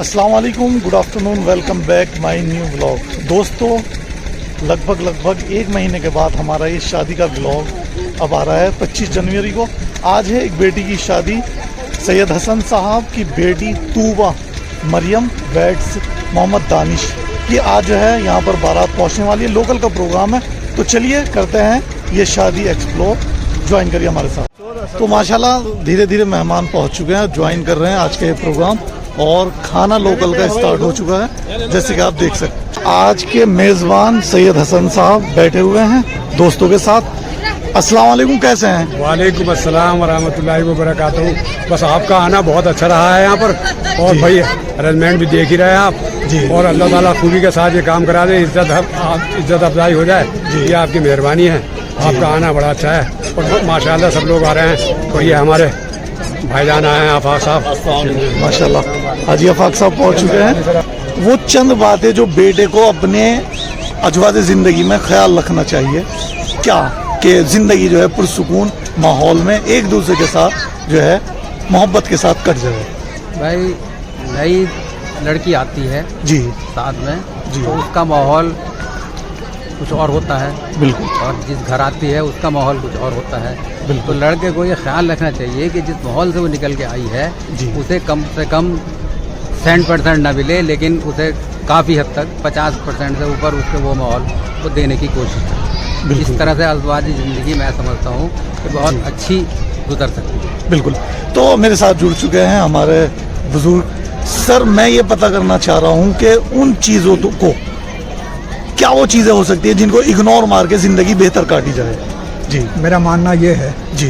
अस्सलाम वालेकुम, good afternoon, welcome back my new vlog. दोस्तों, लगभग एक महीने के बाद हमारा ये शादी का व्लॉग अब आ रहा है 25 जनवरी को। आज है एक बेटी की शादी, सैयद हसन साहब की बेटी तूबा मरियम वेड्स मोहम्मद दानिश की आज जो है यहाँ पर बारात पहुँचने वाली है। लोकल का प्रोग्राम है, तो चलिए करते हैं ये शादी एक्सप्लोर। ज्वाइन करिए हमारे साथ। तो माशाल्लाह धीरे धीरे मेहमान पहुँच चुके हैं, ज्वाइन कर रहे हैं आज के ये प्रोग्राम, और खाना लोकल का स्टार्ट हो चुका है जैसे कि आप देख सकते हैं। आज के मेज़बान सैयद हसन साहब बैठे हुए हैं दोस्तों के साथ। अस्सलाम वालेकुम, कैसे हैं? वालेकुम अस्सलाम व रहमतुल्लाहि व बरकातहू। बस आपका आना बहुत अच्छा रहा है यहाँ पर, और भाई अरेंजमेंट भी देख ही रहे हैं आप जी। और अल्लाह ताला खूबी के साथ ये काम करा दे, इज्जत अफजाई हो जाए जी, ये आपकी मेहरबानी है। आपका आना बड़ा अच्छा है और माशाल्लाह सब लोग आ रहे हैं। और ये हमारे भाईजान आए हैं आफाक साहब, माशाल्लाह हाजी आफाक साहब पहुँच चुके हैं। वो चंद बातें जो बेटे को अपने अजवाज़े ज़िंदगी में ख्याल रखना चाहिए, क्या कि ज़िंदगी जो है पुरसुकून माहौल में एक दूसरे के साथ जो है मोहब्बत के साथ कट जाए। भाई नई लड़की आती है जी साथ में जी, तो उसका माहौल कुछ और होता है बिल्कुल, और जिस घर आती है उसका माहौल कुछ और होता है। बिल्कुल। तो लड़के को ये ख्याल रखना चाहिए कि जिस माहौल से वो निकल के आई है जी, उसे कम से कम 100% ना मिले, लेकिन उसे काफ़ी हद तक 50% से ऊपर उसके वो माहौल को देने की कोशिश करें। इस तरह से अज़वाजी ज़िंदगी मैं समझता हूँ कि बहुत अच्छी गुजर सकती है। बिल्कुल। तो मेरे साथ जुड़ चुके हैं हमारे बुजुर्ग। सर, मैं ये पता करना चाह रहा हूँ कि उन चीज़ों को क्या वो चीज़ें हो सकती है जिनको इग्नोर मार के ज़िंदगी बेहतर काटी जाए? जी, मेरा मानना ये है जी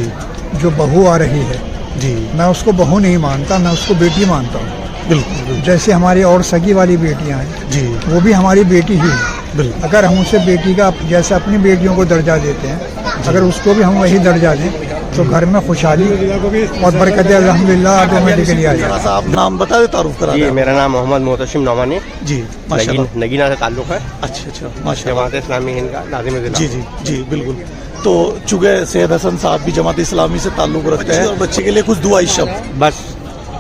जो बहू आ रही है जी, मैं उसको बहू नहीं मानता, मैं उसको बेटी मानता हूँ। बिल्कुल जैसे हमारी और सगी वाली बेटियाँ हैं जी, वो भी हमारी बेटी ही है। बिल्कुल अगर हम उसे बेटी का जैसे अपनी बेटियों को दर्जा देते हैं, अगर उसको भी हम वही दर्जा दें तो घर में खुशहाली और बरकत अल्हम्दुलिल्लाह ऑटोमेटिकली आ जाए। आप नाम बता दे, तारुफ करा जी। दें। मेरा नाम मोहम्मद मोहतशिम नौमानी जी, माशाल्लाह। नगीना से ताल्लुक़ है। अच्छा, माशाल्लाह। जमात इस्लामी हिंद का लाजिम ज़िला। जी जी जी, बिल्कुल। तो चूँकि सैयद हसन साहब भी जमात इस्लामी से ताल्लुक़ रखते हैं, बच्चे के लिए कुछ दुआई शब्द। बस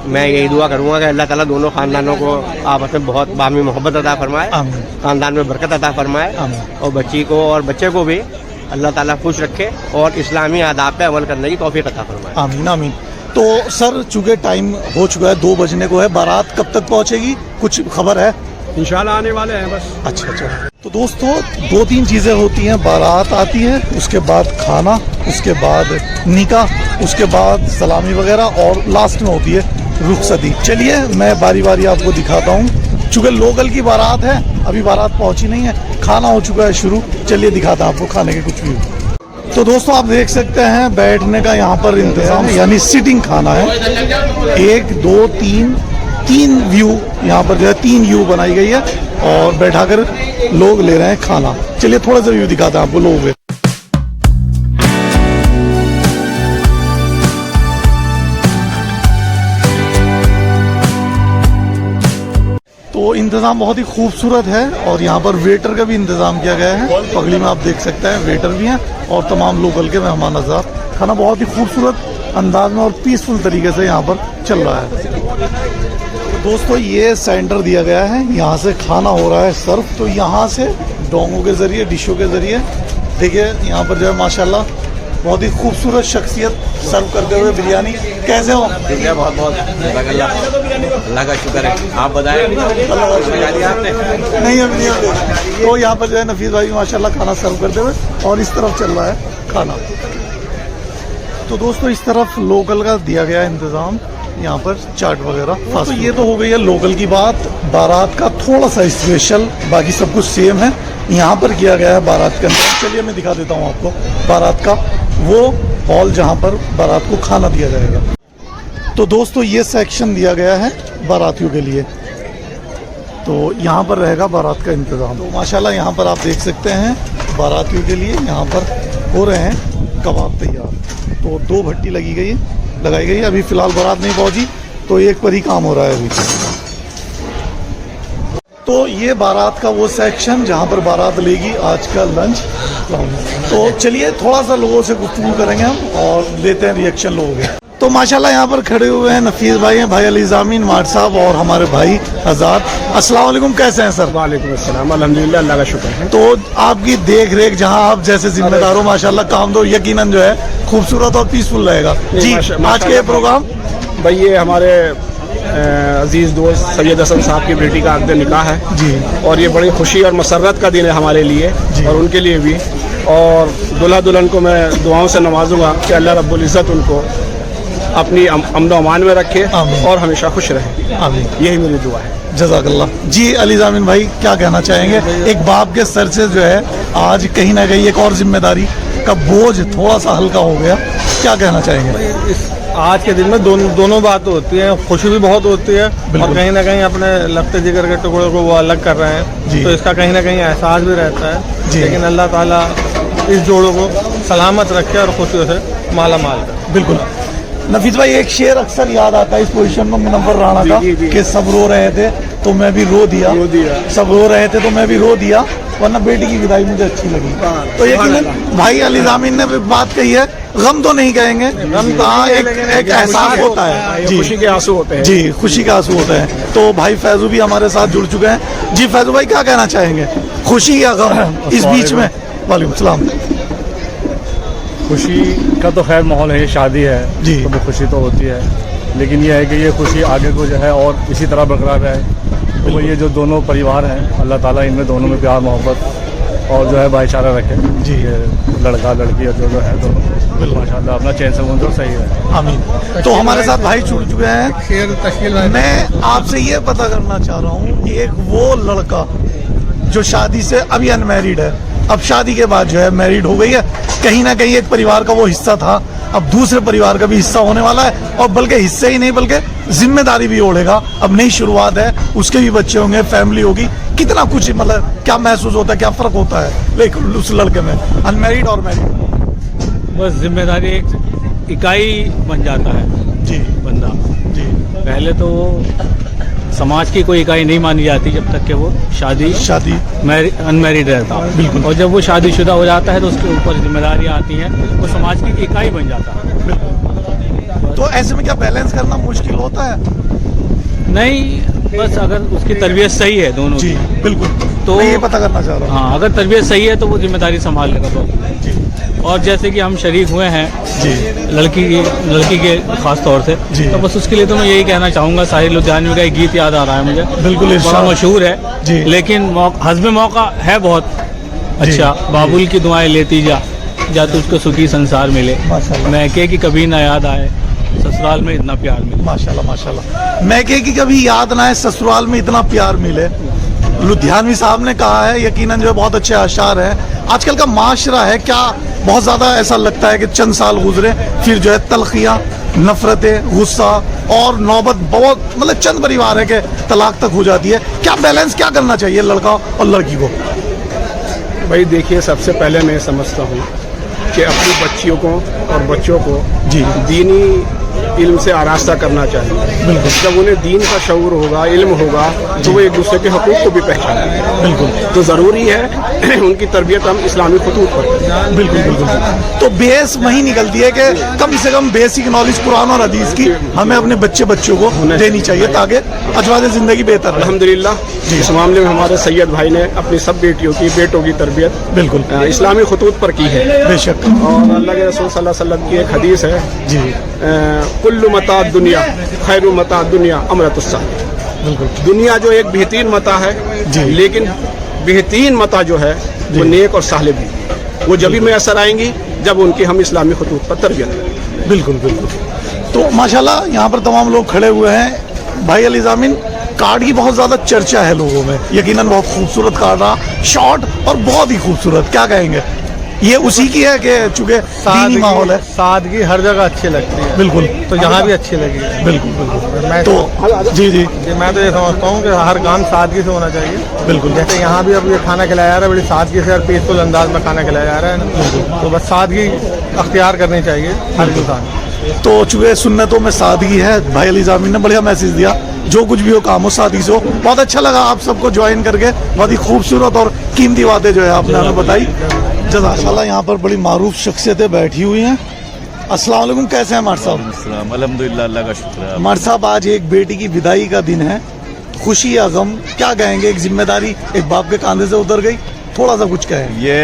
मैं यही दुआ करूँगा कि अल्लाह ताला दोनों ख़ानदानों को आपस में बहुत बामी मोहब्बत अता फरमाए, आमीन ख़ानदान में बरकत अता फरमाए, आमीन। और बच्ची को और बच्चे को भी अल्लाह ताला खुश रखे और इस्लामी आदाब पे अमल करने की तौफीक अता फरमाए। आमीन आमीन। तो सर, चूँकि टाइम हो चुका है, 2 बजने को है, बारात कब तक पहुँचेगी, कुछ खबर है? इंशाल्लाह आने वाले हैं बस। अच्छा। तो दोस्तों, 2-3 चीज़ें होती हैं। बारात आती है, उसके बाद खाना, उसके बाद निकाह, उसके बाद सलामी वगैरह, और लास्ट में होती है रुखसती। चलिए मैं बारी बारी आपको दिखाता हूँ। चूँकि लोकल की बारात है, अभी बारात पहुँची नहीं है, खाना हो चुका है शुरू। चलिए दिखाता हूँ आपको खाने के कुछ भी। तो दोस्तों, आप देख सकते हैं बैठने का यहाँ पर इंतज़ाम, यानी सिटिंग खाना है। 1 2 3 व्यू यहाँ पर जो है 3 व्यू बनाई गई है, और बैठाकर लोग ले रहे हैं खाना। चलिए थोड़ा सा व्यू दिखाते हैं आपको लोगों के। तो इंतज़ाम बहुत ही खूबसूरत है, और यहाँ पर वेटर का भी इंतज़ाम किया गया है। पगड़ी में आप देख सकते हैं वेटर भी हैं, और तमाम लोकल के मेहमान नज़ार। खाना बहुत ही खूबसूरत अंदाज में और पीसफुल तरीके से यहाँ पर चल रहा है। दोस्तों, ये सेंटर दिया गया है, यहाँ से खाना हो रहा है सर्व। तो यहाँ से डोंगों के ज़रिए, डिशों के ज़रिए देखिए यहाँ पर जो है माशाल्लाह बहुत ही खूबसूरत शख्सियत सर्व करते हुए बिरयानी। कैसे हो? बहुत बहुत अल्लाह का शुक्र है। आप बताएं, आपने नहीं अभी नहीं। तो यहाँ पर जो है नफीस भाई माशाल्लाह खाना सर्व करते हुए, और इस तरफ चल रहा है खाना। तो दोस्तों, इस तरफ लोकल का दिया गया इंतज़ाम, यहाँ पर चाट वगैरह। तो ये तो हो गई है लोकल की बात। बारात का थोड़ा सा स्पेशल, बाकी सब कुछ सेम है, यहाँ पर किया गया है बारात के अंदर। चलिए मैं दिखा देता हूँ आपको बारात का वो हॉल जहाँ पर बारात को खाना दिया जाएगा। तो दोस्तों, ये सेक्शन दिया गया है बारातियों के लिए, तो यहाँ पर रहेगा बारात का इंतज़ाम। तो माशाल्लाह यहाँ पर आप देख सकते हैं बारातियों के लिए यहाँ पर हो रहे हैं कबाब तैयार। तो 2 भट्टी लगाई गई है। अभी फ़िलहाल बारात नहीं पहुँची, तो एक पर ही काम हो रहा है अभी। तो ये बारात का वो सेक्शन जहाँ पर बारात लेगी आज का लंच। तो चलिए थोड़ा सा लोगों से गुफ्तगू करेंगे हम, और लेते हैं रिएक्शन लोगों के। तो माशाल्लाह यहाँ पर खड़े हुए हैं नफीस भाई हैं, भाई अली ज़ामीन माट साहब और हमारे भाई आज़ाद। अस्सलाम वालेकुम, कैसे हैं सर? वालेकुम अस्सलाम, अल्हम्दुलिल्लाह, अल्लाह का शुक्र है। तो आपकी देख रेख जहाँ आप जैसे जिम्मेदार हो माशाल्लाह, काम तो यकीनन जो है खूबसूरत और पीसफुल रहेगा जी। आज के ये प्रोग्राम भाई ये हमारे अजीज़ दोस्त सैयद हसन साहब की बेटी का अक़द निकाह है जी, और ये बड़ी खुशी और मसर्रत का दिन है हमारे लिए जी। और उनके लिए भी। और दुल्हा दुल्हन को मैं दुआओं से नवाजूंगा कि अल्लाह रब्बुल इज़्ज़त उनको अपनी अमन अमान में रखे आमीन। और हमेशा खुश रहे, आमीन, यही मेरी दुआ है। जज़ाकल्लाह जी। अली ज़ामीन भाई क्या कहना चाहेंगे? एक बाप के सर से जो है आज कहीं ना कहीं एक और जिम्मेदारी का बोझ थोड़ा सा हल्का हो गया, क्या कहना चाहेंगे? आज के दिन में दोनों बात होती है, खुशी भी बहुत होती है और कहीं ना कहीं अपने लगते जिगर के टुकड़ों को वो अलग कर रहे जी। हैं, तो इसका कहीं ना कहीं एहसास भी रहता है। जी। लेकिन अल्लाह ताला इस जोड़ों को सलामत रखे और खुशियों से माला माल करे। बिल्कुल। नफीस भाई एक शेर अक्सर याद आता है इस पोजीशन में मुनव्वर राणा का जी, जी। कि सब रो रहे थे तो मैं भी रो दिया, सब रो रहे थे तो मैं भी रो दिया, वरना बेटी की विदाई मुझे अच्छी लगी। तो यकीनन भाई अली ज़ामीन ने भी बात कही है, गम तो नहीं कहेंगे, एक एहसास होता है जी, खुशी के आंसू होते हैं जी, खुशी का आंसू होते हैं। तो भाई फैजू भी हमारे साथ जुड़ चुके हैं जी। फैजू भाई क्या कहना चाहेंगे, खुशी या गम इस बीच में? वालेकुम सलाम। खुशी का तो खैर माहौल है, ये शादी है जी। तो खुशी तो होती है, लेकिन ये है कि ये खुशी आगे को जो है और इसी तरह बरकरार रहे। तो ये जो दोनों परिवार हैं, अल्लाह ताला इनमें दोनों में प्यार मोहब्बत और जो है भाईचारा रखे जी। ये लड़का लड़की और जो है दोनों माशाल्लाह अपना चैन से मुंजो सही है। आमीन। तो हमारे साथ भाई जुड़ चुके हैं। मैं आपसे ये पता करना चाह रहा हूँ कि एक वो लड़का जो शादी से अभी अनमैरिड है, अब शादी के बाद जो है मैरिड हो गई है, कहीं ना कहीं एक परिवार का वो हिस्सा था, अब दूसरे परिवार का भी हिस्सा होने वाला है, और बल्कि हिस्से ही नहीं बल्कि जिम्मेदारी भी ओढ़ेगा। अब नई शुरुआत है, उसके भी बच्चे होंगे, फैमिली होगी, कितना कुछ मतलब क्या महसूस होता है, क्या फर्क होता है लेकिन उस लड़के में अनमैरिड और मैरिड? बस जिम्मेदारी एक इकाई बन जाता है जी बंदा। जी पहले तो वो समाज की कोई इकाई नहीं मानी जाती जब तक कि वो शादी अनमैरिड रहता। बिल्कुल। और जब वो शादीशुदा हो जाता है तो उसके ऊपर जिम्मेदारियाँ आती हैं, वो समाज की इकाई बन जाता है। तो ऐसे में क्या बैलेंस करना मुश्किल होता है? नहीं, बस अगर उसकी तरबियत सही है दोनों जी की, बिल्कुल, तो मैं ये पता करना चाह रहा हूँ। हाँ, अगर तरबियत सही है तो वो जिम्मेदारी संभाल लेगा तो। जी और जैसे कि हम शरीक हुए हैं जी लड़की के खास तौर से, जी। तो बस उसके लिए तो मैं यही कहना चाहूँगा, साहिर लुधियानवी का एक गीत याद आ रहा है मुझे, बिल्कुल बड़ा इरशाद। मशहूर है जी। लेकिन हस्ब मौका है बहुत अच्छा, बाबुल की दुआएं लेती जा तुझको सुखी संसार मिले, माशाल्लाह। मैं कह कि कभी ना याद आए ससुराल में इतना प्यार मिले। माशाल्लाह माशाल्लाह। मैं कह कि कभी याद ना आए ससुराल में इतना प्यार मिले, लुधियानवी साहब ने कहा है, यकीनन जो है बहुत अच्छे आशार हैं। आजकल का माशरा है क्या, बहुत ज़्यादा ऐसा लगता है कि चंद साल गुजरे फिर जो है तलखियाँ, नफरतें, गुस्सा और नौबत बहुत मतलब चंद परिवार है कि तलाक तक हो जाती है। क्या बैलेंस क्या करना चाहिए लड़का और लड़की को? भाई देखिए, सबसे पहले मैं समझता हूँ कि अपनी बच्चियों को और बच्चों को जी दीनी इल्म से आरास्ता करना चाहिए। बिल्कुल। जब उन्हें दीन का शऊर होगा, इल्म होगा, तो वो एक दूसरे के हकूक़ को भी पहचानेंगे। बिल्कुल तो ज़रूरी है उनकी तरबियत हम इस्लामी खतूत पर करें। बिल्कुल बिल्कुल। तो बेस वही निकलती है कि कम से कम बेसिक नॉलेज कुरान और हदीस की हमें अपने बच्चों को देनी चाहिए ताकि अजवाज़ ज़िंदगी बेहतर रहे। अल्हम्दुलिल्लाह इस मामले में हमारे सैयद भाई ने अपनी सब बेटों की तरबियत बिल्कुल इस्लामी खतूत पर की है। बेशक। और अल्लाह के रसूल सल्लल्लाहु अलैहि वसल्लम की एक हदीस है जी कुल्लु मता दुनिया खैरु मता दुनिया अमरतुस्सा। बिल्कुल दुनिया जो एक बेहतरीन मता है जी। लेकिन बेहतरीन मता जो है वो नेक और सालिब है, वो जब भी मैसर आएंगी जब उनकी हम इस्लामी खतूत पर तरबियत करें। बिल्कुल बिल्कुल। तो माशाल्लाह यहाँ पर तमाम लोग खड़े हुए हैं। भाई अली ज़ामीन, कार्ड की बहुत ज़्यादा चर्चा है लोगों में, यकीनन बहुत खूबसूरत कार्ड रहा, शॉर्ट और बहुत ही खूबसूरत, क्या कहेंगे? ये उसी की है कि चूंकि दीनी माहौल है? सादगी हर जगह अच्छी लगती है, बिल्कुल। तो यहाँ भी अच्छी लगी है। बिल्कुल बिल्कुल। मैं तो जी जी मैं तो ये समझता हूँ कि हर काम सादगी से होना चाहिए। बिल्कुल। जैसे यहाँ भी अब ये खाना खिलाया जा रहा है, बड़ी सादगी से और पीसफुल अंदाज में खाना खिलाया जा रहा है ना, तो बस सादगी अख्तियार करनी चाहिए हर इंसान। तो चूंकि सुन्नतों में सादगी है, भाई अली ज़ामीन ने बढ़िया मैसेज दिया, जो कुछ भी हो काम हो सादगी से हो। बहुत अच्छा लगा आप सबको ज्वाइन करके, बहुत ही खूबसूरत और कीमती बातें जो है आपने हमें बताई। माशाल्लाह यहाँ पर बड़ी मारूफ शख्सियतें बैठी हुई हैं। अस्सलाम वालेकुम, कैसे हैं मार साहब? अल्हम्दुलिल्लाह, अल्लाह का शुक्र है। मार साहब, आज एक बेटी की विदाई का दिन है, खुशी या गम क्या कहेंगे? एक जिम्मेदारी एक बाप के कांधे से उतर गई, थोड़ा सा कुछ कहें। ये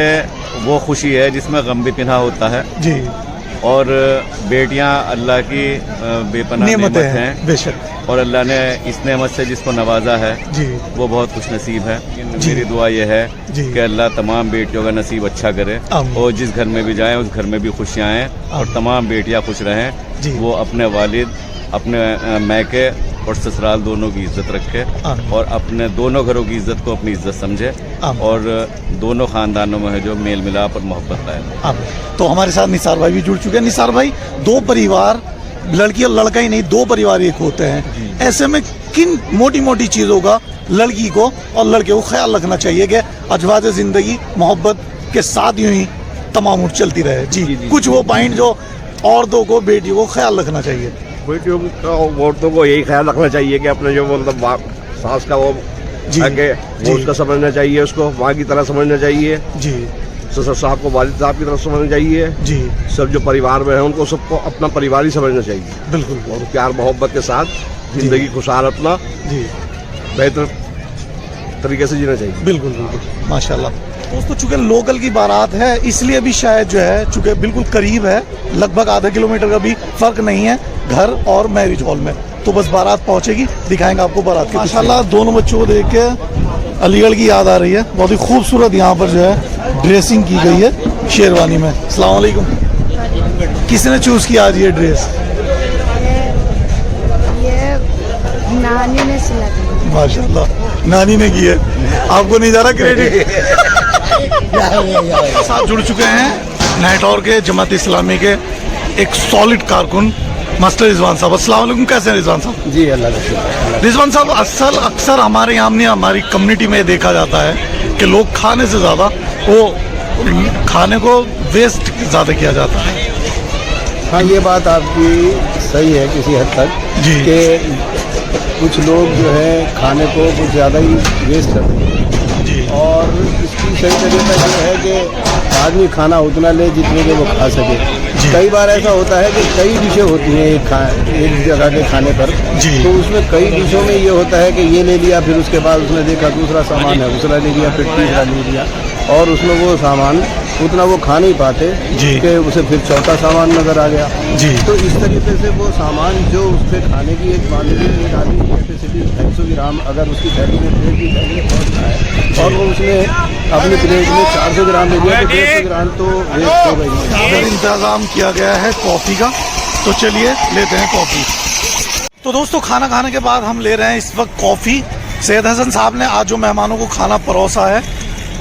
वो खुशी है जिसमें गम भी पिना होता है जी, और बेटियां अल्लाह की बेपनाह नेमत हैं बेशक, और अल्लाह ने इस नेमत से जिसको नवाजा है जी वो बहुत खुश नसीब है। मेरी दुआ ये है जी। कि अल्लाह तमाम बेटियों का नसीब अच्छा करे आमीन। और जिस घर में भी जाएं उस घर में भी खुशियाँ आएँ और आमीन। तमाम बेटियां खुश जी। रहें। वो अपने वालिद, अपने मैके और ससुराल दोनों की इज्जत रखे आमीन। और अपने दोनों घरों की इज्जत को अपनी इज्जत समझे आमीन। और दोनों खानदानों में है जो मेल मिलाप और मोहब्बत लाए। तो हमारे साथ निसार भाई भी जुड़ चुके हैं। निसार भाई, दो परिवार, लड़की और लड़का ही नहीं, दो परिवार एक होते हैं, ऐसे में किन मोटी मोटी चीजों का लड़की को और लड़के को ख्याल रखना चाहिए कि अजवाज जिंदगी मोहब्बत के साथ यूं ही तमाम उम्र चलती रहे? जी, कुछ वो पॉइंट जो औरतों को, बेटियों को ख्याल रखना चाहिए। बेटियों का, औरतों को यही ख्याल रखना चाहिए कि अपने जो मतलब सास का वो जी, आगे जी। वो उसका समझना चाहिए, उसको माँ की तरह समझना चाहिए, जी ससुर साहब को वालिद साहब की तरफ समझना चाहिए, जी, सब जो परिवार में है उनको सबको अपना परिवार ही समझना चाहिए बिल्कुल और प्यार मोहब्बत के साथ जिंदगी खुशहाल अपना जी, बेहतर तरीके से जीना चाहिए। बिल्कुल बिल्कुल, माशाल्लाह। दोस्तों, चूंकि लोकल की बारात है इसलिए भी शायद जो है, चूंकि बिल्कुल करीब है, लगभग आधा किलोमीटर का भी फर्क नहीं है घर और मैरिज हॉल में, तो बस बारात पहुंचेगी, दिखाएंगे आपको बारात। माशाल्लाह, दोनों बच्चों को देख के अलीगढ़ की याद आ रही है। बहुत ही खूबसूरत यहाँ पर जो है ड्रेसिंग की गई है शेरवानी में। अस्सलाम वालेकुम, किसने चूज किया आज ये ड्रेस? ये नानी ने सिला दी। माशाल्लाह, नानी ने की है, आपको नहीं जा रहा क्रेडिट? साथ जुड़ चुके हैं नाइटौर के जमात इस्लामी के एक सॉलिड कारकुन मास्टर रिजवान साहब। अस्सलाम वालेकुम, कैसे हैं रिजवान साहब? जी, अल्लाह का शुक्र। रिजवान साहब, अक्सर हमारे यहाँ में, हमारी कम्युनिटी में देखा जाता है कि लोग खाने से ज़्यादा वो खाने को वेस्ट ज़्यादा किया जाता है। हाँ, ये बात आपकी सही है किसी हद तक जी। कि कुछ लोग जो है खाने को कुछ ज़्यादा ही वेस्ट करते हैं जी, और इसकी सही तरीका ये है कि आदमी खाना उतना ले जितने के वो खा सके। कई बार ऐसा होता है कि कई डिशें होती हैं एक जगह के खाने पर, जी। तो उसमें कई डिशों में ये होता है कि ये ले लिया, फिर उसके बाद उसने देखा दूसरा सामान है, दूसरा ले लिया, फिर तीसरा ले लिया, और उसमें वो सामान उतना वो खा नहीं पाते जी। कि उसे फिर चौथा सामान नजर आ गया। जी। तो इस तरीके से वो सामान जो उससे खाने की एक क्वांटिटी, एक आदमी की कैपेसिटी 250 ग्राम अगर उसकी थैली में प्लेट की थैली में पहुँचना है और वो उसने अपनी प्लेट में 400 ग्राम ले लिया तो 150 ग्राम तो वेस्ट हो गई। इधर इंतजाम किया गया है कॉफ़ी का, तो चलिए लेते हैं कॉफ़ी। तो दोस्तों, खाना खाने के बाद हम ले रहे हैं इस वक्त कॉफ़ी। सैयद हसन साहब ने आज जो मेहमानों को खाना परोसा है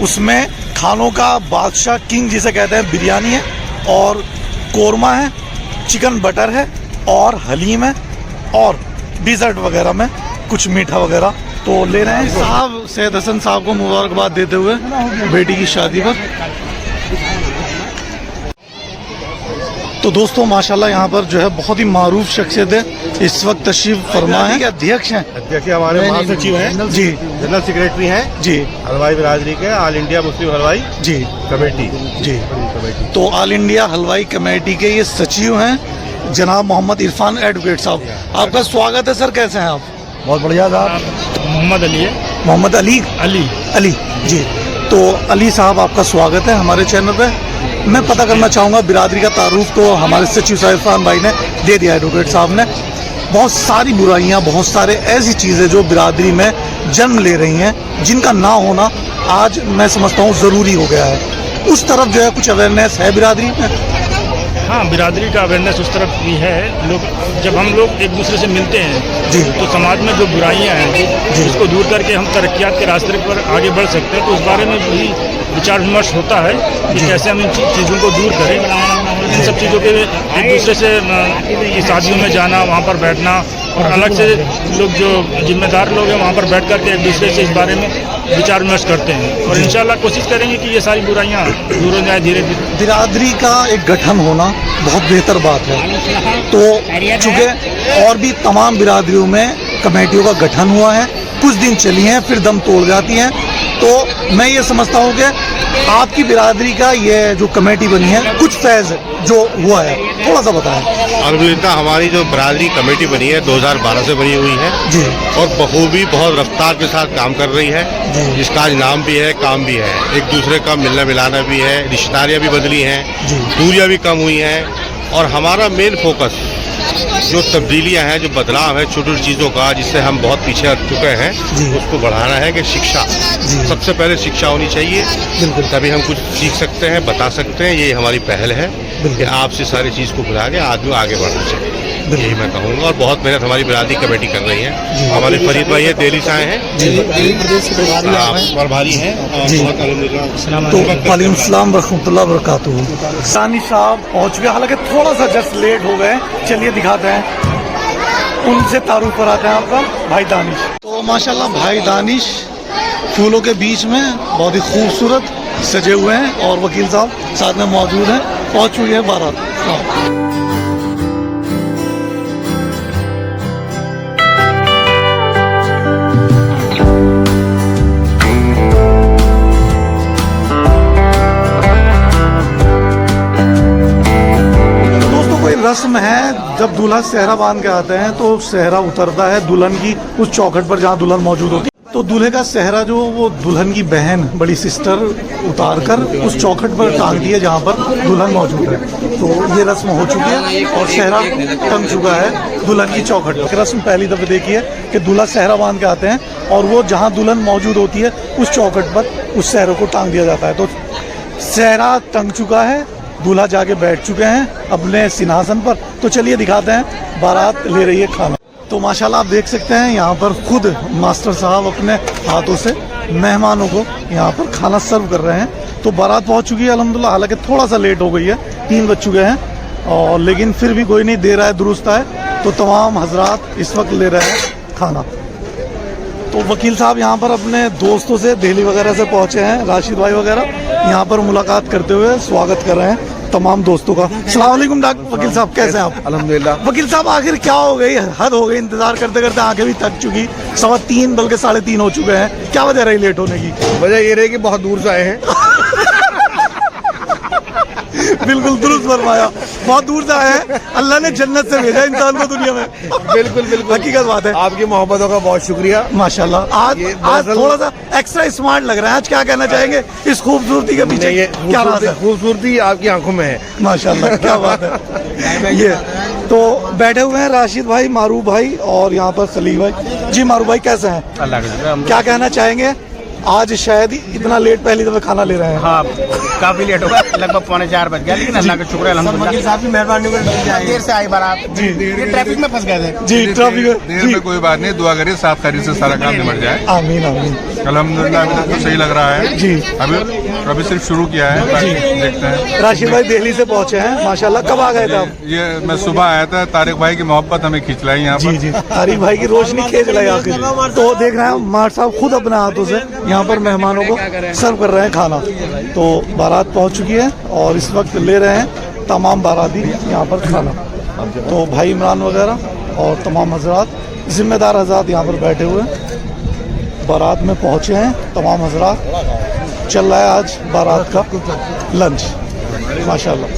उसमें खानों का बादशाह, किंग जिसे कहते हैं, बिरयानी है और कोरमा है, चिकन बटर है और हलीम है और डिज़र्ट वगैरह में कुछ मीठा वगैरह तो ले रहे हैं। साहब, सैयद हसन साहब को मुबारकबाद देते हुए बेटी की शादी पर। तो दोस्तों, माशाल्लाह यहाँ पर जो है बहुत ही मारूफ शख्सियत है, इस वक्त तशरीफ फरमा है। अध्यक्ष हैं? अध्यक्ष हमारे महासचिव हैं जी, जनरल सेक्रेटरी हैं जी, हलवाई बिरादरी के ऑल इंडिया मुस्लिम हलवाई जी, कमेटी जी। तो ऑल इंडिया हलवाई कमेटी के ये सचिव हैं जनाब मोहम्मद इरफान एडवोकेट साहब। आपका स्वागत है सर, कैसे हैं आप? बहुत बढ़िया साहब। मोहम्मद अली है। मोहम्मद अली अली जी। तो अली साहब, आपका स्वागत है हमारे चैनल पे। मैं पता करना चाहूँगा, बिरादरी का तारुफ तो हमारे सचिव साहब इरफान भाई ने दे दिया, एडवोकेट साहब ने। बहुत सारी बुराइयाँ, बहुत सारे ऐसी चीज़ें जो बिरादरी में जन्म ले रही हैं, जिनका ना होना आज मैं समझता हूँ ज़रूरी हो गया है। उस तरफ जो है कुछ अवेयरनेस है बिरादरी में? हाँ, बिरादरी का अवेयरनेस उस तरफ भी है। लोग जब हम लोग एक दूसरे से मिलते हैं जी, तो समाज में जो बुराइयां हैं उसको दूर करके हम तरक्कियात के रास्ते पर आगे बढ़ सकते हैं। तो उस बारे में भी विचार विमर्श होता है कि कैसे हम इन चीज़ों को दूर करें। इन सब चीज़ों के एक दूसरे से की शादियों में जाना, वहाँ पर बैठना, और अलग से लोग जो जिम्मेदार लोग हैं वहाँ पर बैठ करके एक दूसरे से इस बारे में विचार विमर्श करते हैं और इंशाल्लाह कोशिश करेंगे कि ये सारी बुराइयाँ दूर हो जाए धीरे धीरे। बिरादरी का एक गठन होना बहुत बेहतर बात है। तो चूँकि और भी तमाम बिरादरियों में कमेटियों का गठन हुआ है, कुछ दिन चली हैं फिर दम तोड़ जाती हैं, तो मैं ये समझता हूँ कि आपकी बिरादरी का ये जो कमेटी बनी है, कुछ फैज जो हुआ है, थोड़ा सा बताएं। अल्हम्दुलिल्लाह हमारी जो बिरादरी कमेटी बनी है 2012 से बनी हुई है जी। और बखूबी बहुत रफ्तार के साथ काम कर रही है, जिसका आज नाम भी है, काम भी है। एक दूसरे का मिलना मिलाना भी है, रिश्तेदारियाँ भी बदली हैं, दूरियाँ भी कम हुई हैं। और हमारा मेन फोकस जो तब्दीलियां हैं, जो बदलाव है छोटी छोटी चीज़ों का, जिससे हम बहुत पीछे हट चुके हैं, उसको बढ़ाना है कि शिक्षा, सबसे पहले शिक्षा होनी चाहिए। तभी हम कुछ सीख सकते हैं, बता सकते हैं। ये हमारी पहल है कि आपसे सारी चीज़ को बुला के आदमी आगे बढ़ना चाहिए, यही मैं कहूँगा। और बहुत मेहनत हमारी बिरादरी कमेटी कर रही है। हमारे फरीद भाई है, दिल्ली से आए हैं, प्रभारी हैं और बहुत अल्हम्दुलिल्लाह। तो वालेकुम सलाम रहमतुल्लाह बरकातहू। सानी साहब पहुँच गए, हालांकि थोड़ा सा जस्ट लेट हो गए। चलिए दिखाते हैं, उनसे तारुफ पर आते हैं आपका भाई दानिश। तो माशाल्लाह भाई दानिश फूलों के बीच में बहुत ही खूबसूरत सजे हुए हैं और वकील साहब साथ में मौजूद हैं। पहुँच चुकी है बारात। रस्म है, जब दूल्हा सेहरा बांध के आते हैं तो सेहरा उतरता है दुल्हन की उस चौखट पर जहाँ दुल्हन मौजूद होती है। तो दूल्हे का सेहरा जो वो दुल्हन की बहन बड़ी सिस्टर उतार कर उस चौखट पर टांगती है जहाँ पर दुल्हन मौजूद है। तो ये रस्म हो चुकी है और सेहरा टंग चुका है दुल्हन की चौखट पर। रस्म पहली दफे देखी है कि दूल्हा सेहरा बांध के आते हैं और वो जहाँ दुल्हन मौजूद होती है उस चौखट पर उस सेहरे को टांग दिया जाता है। तो सेहरा टंग चुका है, दूल्हा जाके बैठ चुके हैं अपने सिंहासन पर। तो चलिए दिखाते हैं, बारात ले रही है खाना। तो माशाल्लाह आप देख सकते हैं यहाँ पर खुद मास्टर साहब अपने हाथों से मेहमानों को यहाँ पर खाना सर्व कर रहे हैं। तो बारात पहुँच चुकी है अल्हम्दुलिल्लाह, हालांकि थोड़ा सा लेट हो गई है, 3 बज चुके हैं और लेकिन फिर भी कोई नहीं, दे रहा है दुरुस्त है। तो तमाम हजरात इस वक्त ले रहे हैं खाना। तो वकील साहब यहाँ पर अपने दोस्तों से दिल्ली वगैरह से पहुँचे हैं, राशिद भाई वगैरह यहाँ पर मुलाकात करते हुए स्वागत कर रहे हैं तमाम दोस्तों का। अस्सलाम वालेकुम डॉक्टर वकील साहब, कैसे हैं आप? अल्हम्दुलिल्लाह। वकील साहब आखिर क्या हो गई, हद हो गई, इंतजार करते करते आंखें भी थक चुकी, 3:15 बल्कि 3:30 हो चुके हैं। क्या वजह रही लेट होने की? वजह ये रही कि बहुत दूर से आए हैं। बिल्कुल दुरुस्त फरमाया, बहुत दूर से आए हैं। अल्लाह ने जन्नत से भेजा इंसान को दुनिया में। बिल्कुल बिल्कुल हकीकत बात है। आपकी मोहब्बतों का बहुत शुक्रिया माशाल्लाह। आज थोड़ा सा एक्स्ट्रा स्मार्ट लग रहा है। आज क्या कहना चाहेंगे इस खूबसूरती के पीछे? क्या बात है? खूबसूरती आपकी आंखों में है माशाल्लाह, क्या बात है। ये तो बैठे हुए हैं राशिद भाई, मारूफ भाई और यहाँ पर सलीम भाई। जी मारूफ भाई कैसे हैं? अल्लाह का क्या कहना चाहेंगे? आज शायद इतना लेट पहली दफा खाना ले रहे हैं। हाँ, काफी लेट होगा, लगभग 3:45 बज गया, लेकिन अल्लाह का शुक्र है अल्हम्दुलिल्लाह। साहब की मेहरबानी देर से आई बारात जी, ट्रैफिक में फंस गए थे जी, ट्रैफिक देर में कोई बात नहीं, दुआ करिए साफ खैरियत से सारा काम निपट जाए। आमीन आमीन। अल्हम्दुलिल्लाह अभी तक तो सही लग रहा है जी। अभी सिर्फ शुरू किया है, देखते हैं। राशिद भाई दिल्ली से पहुँचे हैं माशाल्लाह। कब आ गए थे आप? ये मैं सुबह आया था, तारिक भाई की मोहब्बत हमें खींच लाई यहाँ पर। जी जी, तारिक भाई की रोशनी खींच लाई आखिर। तो देख रहे हैं मार साहब खुद अपने हाथों से यहाँ पर मेहमानों को सर्व कर रहे हैं खाना। तो बारात पहुंच चुकी है और इस वक्त ले रहे हैं तमाम बाराती यहाँ पर खाना। तो भाई इमरान वगैरह और तमाम हजरात, जिम्मेदार हजरात यहाँ पर बैठे हुए हैं, बारात में पहुँचे हैं तमाम हजरात। चल रहा है आज बारात का लंच माशाल्लाह।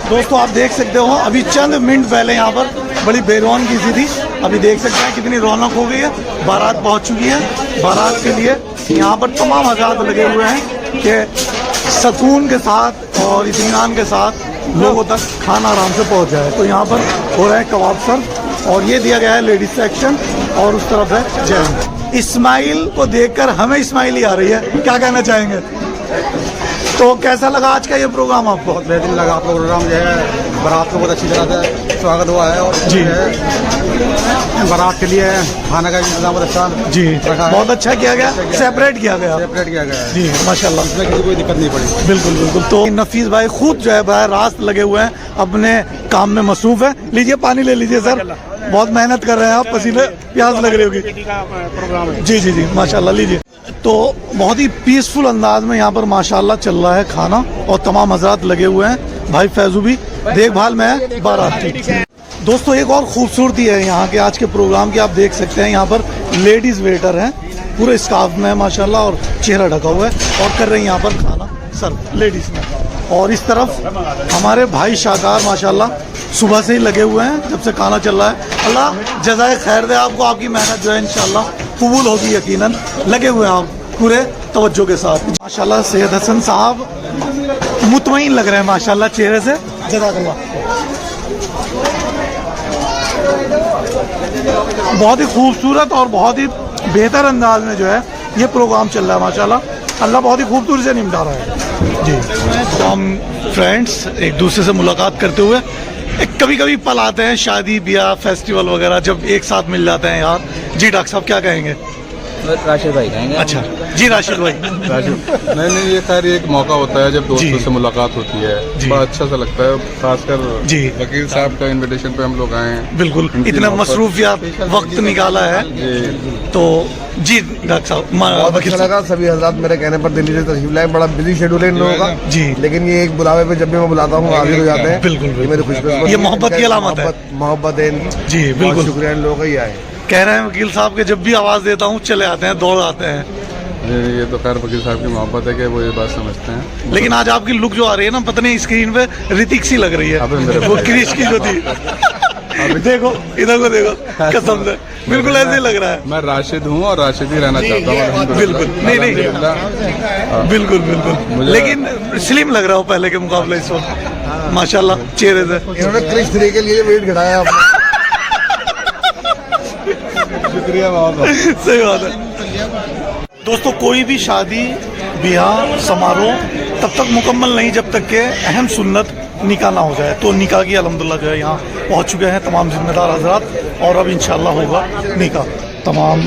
दोस्तों आप देख सकते हो अभी चंद मिनट पहले यहाँ पर बड़ी बेरौनकी सी थी, अभी देख सकते हैं कितनी रौनक हो गई है। बारात पहुँच चुकी है। बारात के लिए यहाँ पर तमाम हजरात लगे हुए हैं कि सुकून के साथ और इत्मीनान के साथ लोगों तक खाना आराम से पहुँच जाए। तो यहाँ पर हो रहा है कबाब सर्व और ये दिया गया है लेडीज सेक्शन और उस तरफ है जैन। इस्माइल को देखकर हमें इस्माइल ही आ रही है, क्या कहना चाहेंगे? तो कैसा लगा आज का ये प्रोग्राम आपको? बहुत बेहतरीन लगा आपका प्रोग्राम, जो है बारात को बहुत अच्छी तरह से स्वागत हुआ है और जी बारात के लिए खाना का इंतजाम बहुत अच्छा जी बहुत अच्छा किया गया, सेपरेट किया गया जी माशाल्लाह, इसमें किसी कोई दिक्कत नहीं पड़ी। बिल्कुल बिल्कुल। तो नफीस भाई खुद जो है भाई रास्त लगे हुए हैं, अपने काम में मसरूफ है। लीजिए पानी ले लीजिए सर, बहुत मेहनत कर रहे हैं आप, पसीने प्यास लग रही होगी। जी जी जी माशाल्लाह, लीजिए। तो बहुत ही पीसफुल अंदाज में यहाँ पर माशाल्लाह चल रहा है खाना और तमाम हजरात लगे हुए हैं। भाई फैजू भी देखभाल में है बारात की। दोस्तों एक और खूबसूरती है यहाँ के आज के प्रोग्राम की, आप देख सकते हैं यहाँ पर लेडीज वेटर हैं पूरे स्कार्फ में है माशाल्लाह और चेहरा ढका हुआ है और कर रही हैं यहाँ पर खाना सर्व लेडीज़ में। और इस तरफ हमारे भाई शाहकार माशाल्लाह सुबह से ही लगे हुए हैं, जब से खाना चल रहा है। अल्लाह जज़ाए खैर दे आपको, आपकी मेहनत जो है इंशाल्लाह कबूल होगी यकीनन। लगे हुए हैं आप पूरे तवज्जो के साथ माशाल्लाह। सैयद हसन साहब मुतमईन लग रहे हैं माशाल्लाह चेहरे से, जज़ाकल्लाह। बहुत ही खूबसूरत और बहुत ही बेहतर अंदाज में जो है ये प्रोग्राम चल रहा है माशाल्लाह। अल्लाह बहुत ही खूबसूरती से निपटा रहा है जी। तो हम फ्रेंड्स एक दूसरे से मुलाकात करते हुए कभी कभी पल आते हैं शादी ब्याह फेस्टिवल वगैरह, जब एक साथ मिल जाते हैं यार। जी डॉक्टर साहब क्या कहेंगे? राशिद भाई कहेंगे। अच्छा जी राशिद भाई। नहीं ये खैर एक मौका होता है जब दोस्तों से मुलाकात होती है, बड़ा अच्छा सा लगता है। खासकर जी वकील साहब का इनविटेशन पे हम लोग आए हैं। बिल्कुल, इतना मसरूफियात वक्त निकाला है तो जी डॉक्टर साहब बहुत अच्छा लगा। सभी हज़रात मेरे कहने पर दिल्ली से तशरीफ लाए। बड़ा बिजी शेड्यूल है इन लोगों का जी, लेकिन ये एक बुलावे पे जब भी मैं बुलाता हूँ हाजिर हो जाते हैं। बिल्कुल मेरी खुशकिस्मती, ये मोहब्बत की अलामत है। मोहब्बत है जी बिल्कुल, शुक्रिया इन लोगों का ही आए। कह रहे हैं वकील साहब के जब भी आवाज़ देता हूँ चले आते हैं, दौड़ आते हैं। ये तो खैर वकील साहब की मोहब्बत है कि वो ये बात समझते हैं। लेकिन आज आपकी लुक जो आ रही है ना, पता नहीं स्क्रीन पे ऋतिक सी लग रही है, वो क्रिश की जो थी। देखो इधर को देखो, कसम से बिल्कुल ऐसे ही लग रहा है। मैं राशिद हूँ और राशिद ही रहना चाहता हूँ। बिल्कुल नहीं बिल्कुल बिल्कुल, लेकिन स्लिम लग रहा हो पहले के मुकाबले इस वक्त माशाल्लाह चेहरे से। इन्होंने क्रिश 3 के लिए वेट घटाया आपने। शुक्रिया बहुत। सही बात है दोस्तों, कोई भी शादी ब्याह समारोह तब तक मुकम्मल नहीं जब तक के अहम सुन्नत निकाह ना हो जाए। तो निकाह की अल्हम्दुलिल्लाह जो है यहाँ पहुँच चुके हैं तमाम जिम्मेदार हजरात और अब इंशाल्लाह होगा निकाह। तमाम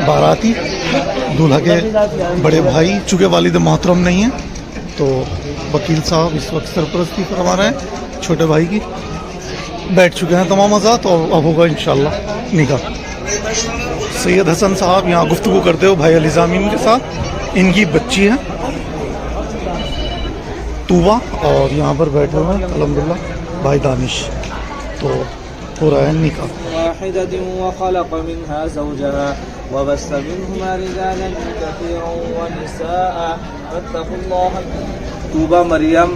बाराती दूल्हा के बड़े भाई, चूँकि वालिद मोहतरम नहीं है तो वकील साहब इस वक्त सरपरस्ती करवा रहे हैं छोटे भाई की। बैठ चुके हैं तमाम हजरात और अब होगा इंशाल्लाह निकाह। सैयद हसन साहब यहाँ गुफ्तगू करते हो भाई अली ज़ामीन के साथ। इनकी बच्ची है तूबा और यहाँ पर बैठे हुए हैं अल्हम्दुलिल्लाह भाई दानिश। तो हो रहा है निकाह। तूबा मरियम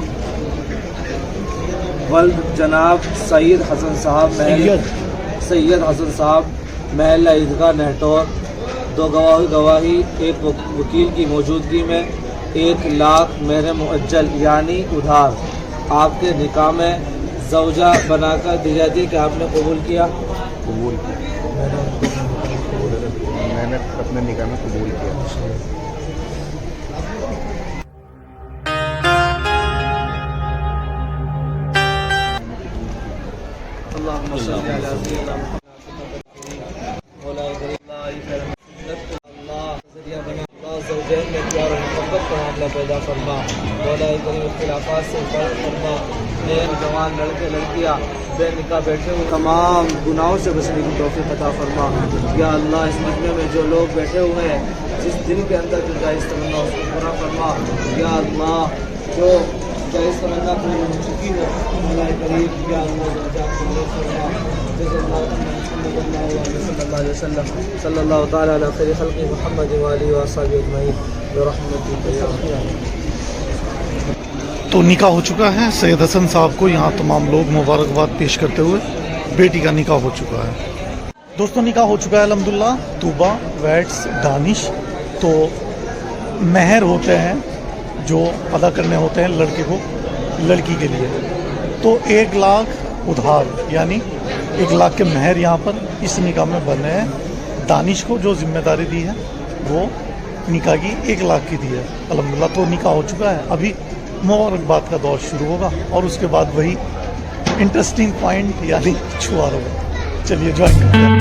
वल्द जनाब सैयद हसन साहब सैयद हसन साहब महल ईदगाह नहटौर। दो गवाही एक वकील की मौजूदगी में 1 लाख मेहर मुअज्जल यानी उधार आपके निकाह में ज़ौजा बनाकर दी जाती है कि आपने कबूल किया? कबूल मैंने अपने निकाह में कबूल किया। पैदा फरमा इख्तिलाफात से फरमा जवान लड़के लड़कियाँ बेनिकाह बैठे हुए तमाम गुनाहों से बचने की तौफीक अता फरमा। या अल्लाह इस मजमे में जो लोग बैठे हुए हैं जिस दिन के अंदर जो जायज़ तमन्ना उसको पूरा फरमा। या अल्लाह जो जायज़ तमन्ना पूरी हो चुकी है अल्लाह करीब या सल्लल्लाहु तआला अला खैरि खल्क़ि मुहम्मद व आलिहि व अस्हाबिहि अजमईन बिरहमतिक या अर्हम। तो निकाह हो चुका है। सैयद हसन साहब को यहाँ तमाम लोग मुबारकबाद पेश करते हुए बेटी का निकाह हो चुका है। दोस्तों निकाह हो चुका है अल्हम्दुलिल्लाह। तूबा वेट्स दानिश। तो महर होते हैं जो अदा करने होते हैं लड़के को लड़की के लिए, तो 1 लाख उधार यानी 1 लाख के महर यहाँ पर इस निकाह में बने हैं। दानिश को जो जिम्मेदारी दी है वो निकाह की 1 लाख की दी है अल्हम्दुलिल्लाह। तो निकाह हो चुका है, अभी मुबारकबाद का दौर शुरू होगा और उसके बाद वही इंटरेस्टिंग पॉइंट यानी छुआर होगा। चलिए ज्वाइन करते हैं।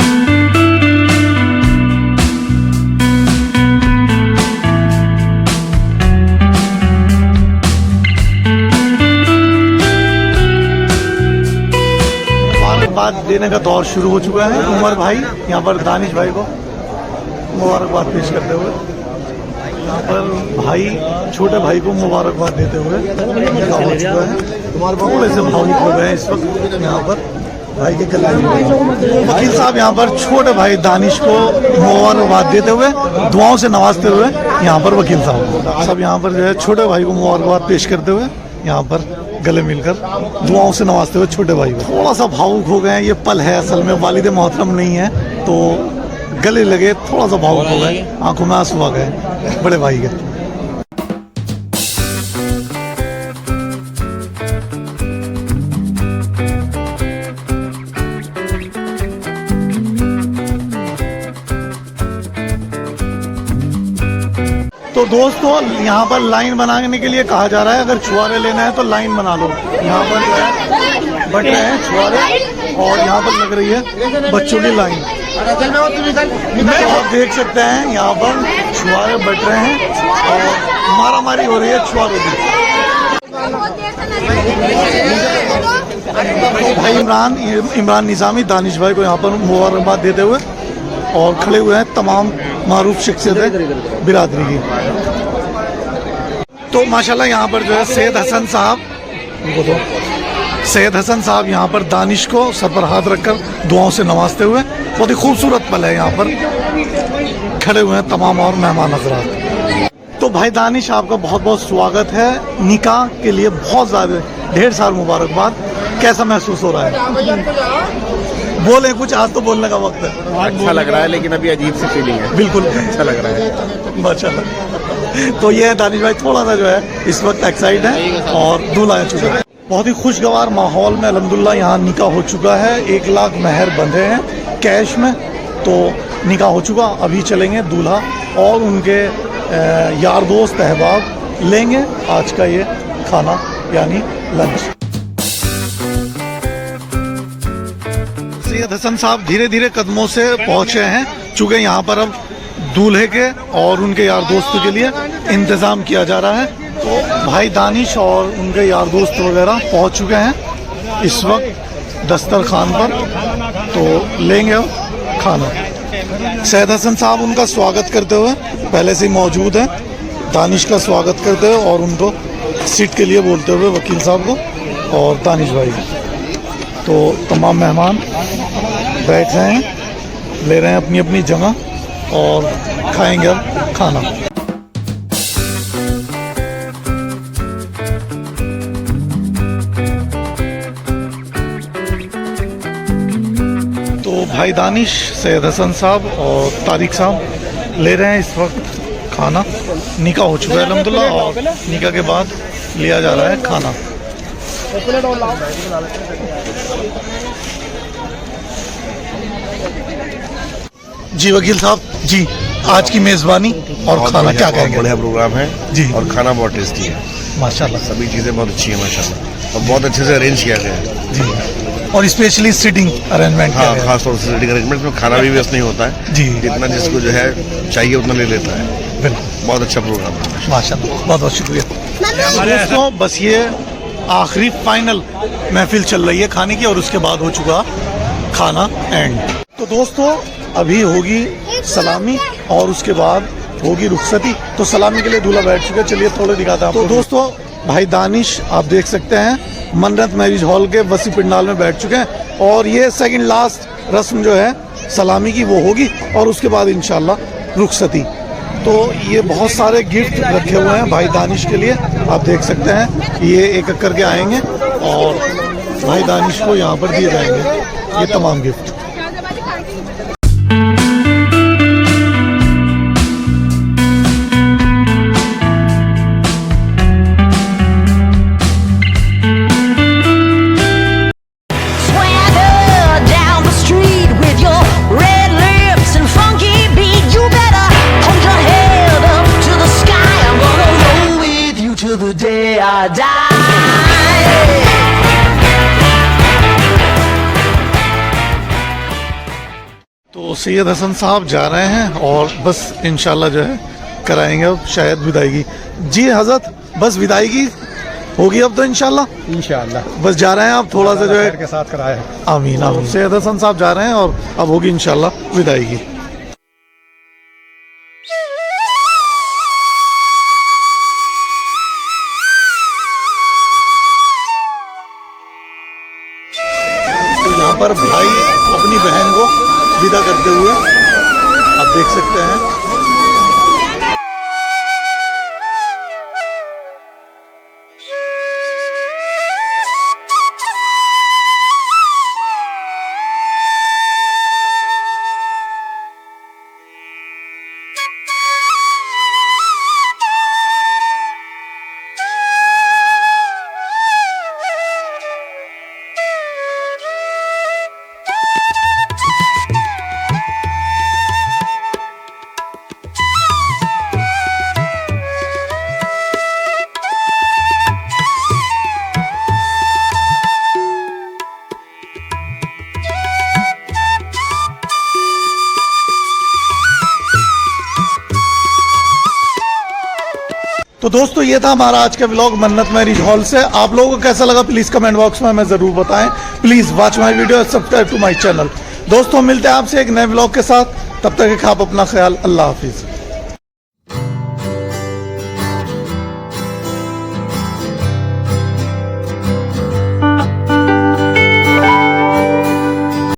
मुबारकबाद देने का दौर शुरू हो चुका है। उमर भाई यहाँ पर दानिश भाई को मुबारकबाद पेश करते हुए, यहाँ पर भाई छोटे भाई को मुबारकबाद देते हुए निकाह हो चुका है। थोड़े से भावुक हो गए हैं इस वक्त यहाँ पर। भाई के गले वकील साहब यहाँ पर छोटे भाई दानिश को मुबारकबाद देते हुए, दुआओं से नवाजते हुए यहाँ पर वकील साहब सब यहाँ पर जो है छोटे भाई को मुबारकबाद पेश करते हुए यहाँ पर गले मिलकर दुआओं से नवाजते हुए छोटे भाई को थोड़ा सा भावुक हो गए। ये पल है, असल में वालिद मोहतरम नहीं है तो गले लगे, थोड़ा सा भावुक हो गए, आंखों में आंसू आ गए बड़े भाई के। तो दोस्तों यहाँ पर लाइन बनाने के लिए कहा जा रहा है, अगर छुआरे लेना है तो लाइन बना लो। यहाँ पर जो है बट रहे हैं छुआरे और यहाँ पर लग रही है बच्चों की लाइन। तो आप देख सकते हैं यहाँ पर छुआरे बट रहे हैं और मारामारी हो रही है छुआरों की। भाई इमरान निज़ामी दानिश भाई को यहाँ पर मुबारकबाद देते हुए और खड़े हुए हैं तमाम मारूफ शख्सियतें बिरादरी की। तो माशाल्लाह यहाँ पर जो है सैयद हसन साहब यहाँ पर दानिश को सर पर हाथ रखकर दुआओं से नवाजते हुए, बहुत ही खूबसूरत पल है। यहाँ पर खड़े हुए हैं तमाम और मेहमान हज़रात। तो भाई दानिश आपका बहुत बहुत स्वागत है, निकाह के लिए बहुत ज़्यादा ढेर सारी मुबारकबाद। कैसा महसूस हो रहा है? बोले कुछ, आज तो बोलने का वक्त है। अच्छा लग रहा है लेकिन अभी अजीब सी फीलिंग है। बिल्कुल अच्छा लग रहा है माशाल्लाह। तो ये है दानिश भाई थोड़ा सा जो है इस वक्त एक्साइट है और दूल्हा आ चुका है। बहुत ही खुशगवार माहौल में अल्हम्दुलिल्लाह यहाँ निकाह हो चुका है। 1 लाख महर बंधे हैं कैश में, तो निकाह हो चुका। अभी चलेंगे दूल्हा और उनके यार दोस्त अहबाब लेंगे आज का ये खाना यानी लंच। सैयद हसन साहब धीरे धीरे कदमों से पहुंचे हैं, चूँकि यहाँ पर अब दूल्हे के और उनके यार दोस्तों के लिए इंतज़ाम किया जा रहा है। तो भाई दानिश और उनके यार दोस्त वगैरह पहुंच चुके हैं इस वक्त दस्तरखान पर, तो लेंगे अब खाना। सैयद हसन साहब उनका स्वागत करते हुए पहले से ही मौजूद हैं, दानिश का स्वागत करते हुए और उनको सीट के लिए बोलते हुए वकील साहब को और दानिश भाई। तो तमाम मेहमान बैठ रहे हैं, ले रहे हैं अपनी अपनी जगह और खाएंगे अब खाना। तो भाई दानिश, सैयद हसन साहब और तारिक साहब ले रहे हैं इस वक्त खाना। निकाह हो चुका है अल्हम्दुलिल्लाह और निकाह के बाद लिया जा रहा है खाना। जी वकील साहब जी, आज की मेजबानी और खाना क्या कहेंगे? बढ़िया प्रोग्राम है जी और खाना बहुत टेस्टी है माशाल्लाह। सभी चीज़ें बहुत अच्छी है माशाल्लाह और बहुत अच्छे से अरेंज किया गया है जी, और स्पेशली सीटिंग अरेंजमेंट। हाँ, खास तौर से सीटिंग अरेंजमेंट में खाना भी वेस्ट नहीं होता है जी, जितना जिसको जो है चाहिए उतना ले लेता है। बिल्कुल बहुत अच्छा प्रोग्राम है माशाल्लाह, बहुत बहुत शुक्रिया दोस्तों। बस ये आखिरी फाइनल महफिल चल रही है खाने की और उसके बाद हो चुका खाना एंड। तो दोस्तों अभी होगी सलामी और उसके बाद होगी रुखसती। तो सलामी के लिए दूल्हा बैठ चुके, चलिए थोड़े दिखाता हूँ। तो दोस्तों भाई दानिश आप देख सकते हैं मन्नत मैरिज हॉल के वसी पिंडाल में बैठ चुके हैं और ये सेकंड लास्ट रस्म जो है सलामी की वो होगी और उसके बाद इंशाल्लाह रुखसती। तो ये बहुत सारे गिफ्ट रखे हुए हैं भाई दानिश के लिए, आप देख सकते हैं ये एक एक करके आएंगे और भाई दानिश को यहाँ पर दिए जाएंगे ये तमाम गिफ्ट। तो सैयद हसन साहब जा रहे हैं और बस इंशाल्लाह जो है कराएंगे अब शायद विदाईगी। जी हजरत, बस विदाईगी होगी अब तो इंशाल्लाह बस जा रहे हैं आप थोड़ा सा जो है के साथ कराए। आमीन आमीन। सैयद हसन साहब जा रहे हैं और अब होगी इंशाल्लाह विदाईगी। पर करते हुए आप देख सकते हैं। तो दोस्तों ये था हमारा आज का व्लॉग मन्नत मैरिज हॉल से। आप लोगों को कैसा लगा प्लीज कमेंट बॉक्स में हमें जरूर बताएं। Please watch my video, subscribe to my channel. दोस्तों मिलते हैं आपसे एक नए व्लॉग के साथ, तब तक आप अपना ख्याल, अल्लाह हाफिज।